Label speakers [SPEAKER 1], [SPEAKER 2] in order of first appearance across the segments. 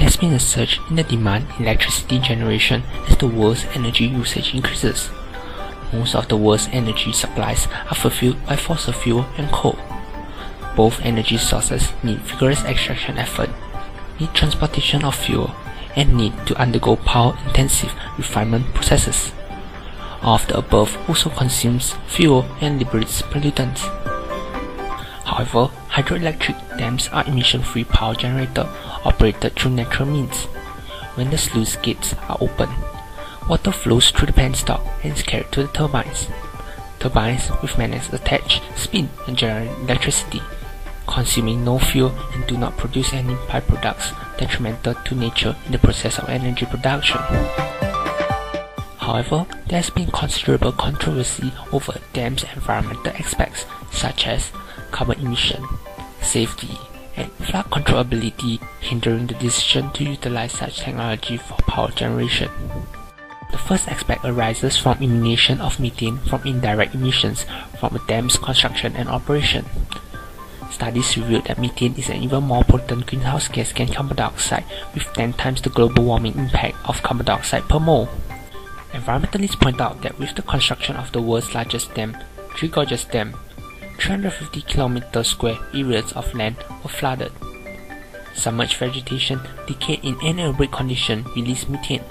[SPEAKER 1] There's been a surge in the demand in electricity generation as the world's energy usage increases. Most of the world's energy supplies are fulfilled by fossil fuel and coal. Both energy sources need vigorous extraction effort, need transportation of fuel, and need to undergo power-intensive refinement processes. All of the above also consumes fuel and liberates pollutants. However, hydroelectric dams are emission-free power generators operated through natural means. When the sluice gates are open, water flows through the penstock and is carried to the turbines. Turbines with magnets attached spin and generate electricity, consuming no fuel and do not produce any byproducts detrimental to nature in the process of energy production. However, there has been considerable controversy over dams' environmental aspects such as carbon emission, safety, and flood controllability, hindering the decision to utilize such technology for power generation. The first aspect arises from elimination of methane from indirect emissions from a dam's construction and operation. Studies revealed that methane is an even more potent greenhouse gas than carbon dioxide, with 10 times the global warming impact of carbon dioxide per mole. Environmentalists point out that with the construction of the world's largest dam, Three Gorges Dam, 350 km² areas of land were flooded. Submerged vegetation decayed in anaerobic condition released methane.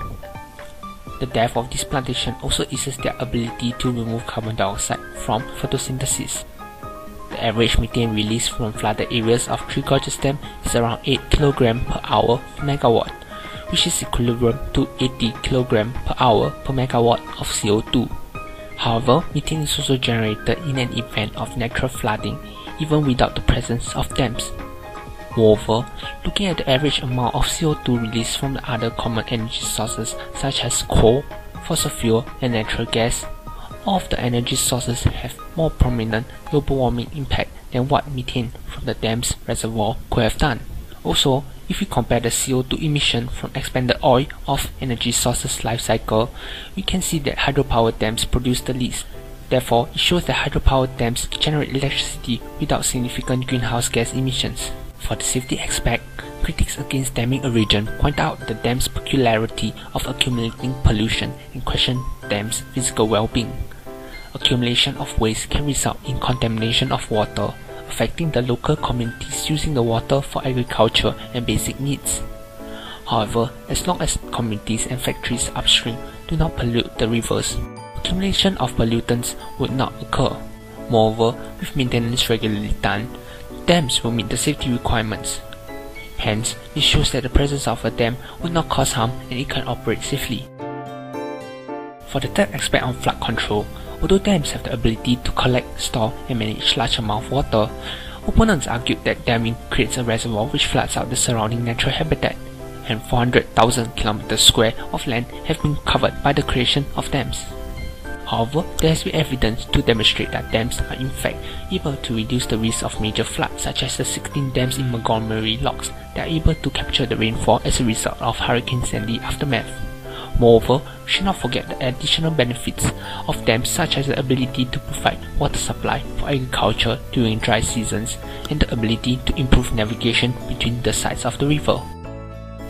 [SPEAKER 1] The death of this plantation also eases their ability to remove carbon dioxide from photosynthesis. The average methane release from flooded areas of Three Gorges Dam is around 8 kg per hour per megawatt, which is equivalent to 80 kg per hour per megawatt of CO2. However, methane is also generated in an event of natural flooding, even without the presence of dams. Moreover, looking at the average amount of CO2 released from the other common energy sources such as coal, fossil fuel, and natural gas, all of the energy sources have more prominent global warming impact than what methane from the dam's reservoir could have done. Also, if we compare the CO2 emission from expanded oil of energy sources life cycle, we can see that hydropower dams produce the least. Therefore, it shows that hydropower dams generate electricity without significant greenhouse gas emissions. For the safety aspect, critics against damming a region point out the dam's peculiarity of accumulating pollution and question dams' physical well-being. Accumulation of waste can result in contamination of water, affecting the local communities using the water for agriculture and basic needs. However, as long as communities and factories upstream do not pollute the rivers, accumulation of pollutants would not occur. Moreover, with maintenance regularly done, dams will meet the safety requirements. Hence, this shows that the presence of a dam would not cause harm and it can operate safely. For the third aspect on flood control, although dams have the ability to collect, store, and manage large amounts of water, opponents argued that damming creates a reservoir which floods out the surrounding natural habitat, and 400,000 km² of land have been covered by the creation of dams. However, there has been evidence to demonstrate that dams are in fact able to reduce the risk of major floods, such as the 16 dams in Montgomery Locks that are able to capture the rainfall as a result of Hurricane Sandy aftermath. Moreover, we should not forget the additional benefits of dams such as the ability to provide water supply for agriculture during dry seasons and the ability to improve navigation between the sides of the river.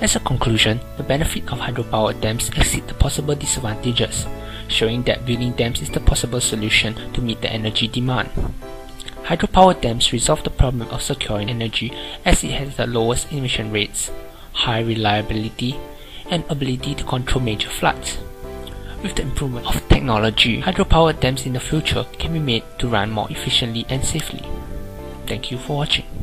[SPEAKER 1] As a conclusion, the benefit of hydropower dams exceed the possible disadvantages, showing that building dams is the possible solution to meet the energy demand. Hydropower dams resolve the problem of securing energy as it has the lowest emission rates, high reliability, and ability to control major floods. With the improvement of technology, hydropower dams in the future can be made to run more efficiently and safely. Thank you for watching.